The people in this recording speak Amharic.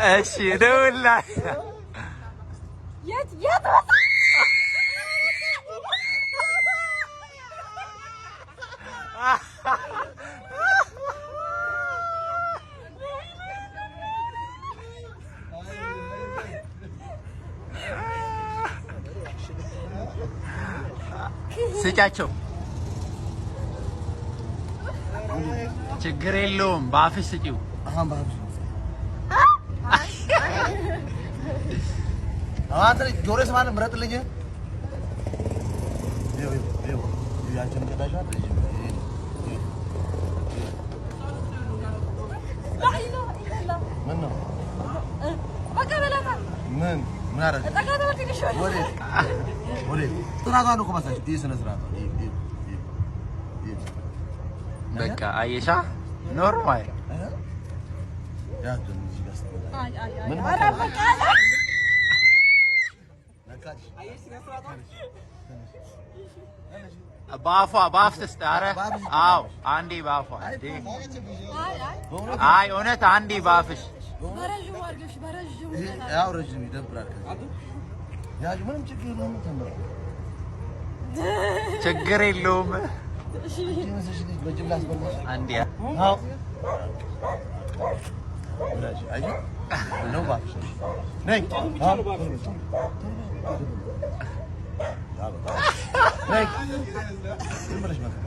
ايش دولا يا ስጫቸው ችግር የለውም ባፍሽ ስጪው አንተ ጆሮስ ማን ምረጥልኝ ይው ያንቺን ገዳሻ ምን ነው ምን አረግ ወዴ ስራጋ ነው ኮማሳች ዲስነ ስራጋ በቃ አየሻ ኖርማል ያ ምን ሲጋስ ምን ባፏ ባፍ ተስታረ አው አንዴ ባፏ አንዴ አይ እውነት አንዴ ባፍሽ በረጅሙ አድርገሽ በረጅሙ ያው ረጅም ይደብራል ያ ምንም ችግር የለውም ተምራ ችግር የለውም እሺ እሺ በጅምላስ በልሽ አንዴ አው ወላሂ አይ ነው ባፍሽ ነይ ነይ ዝም ብለሽ መከራ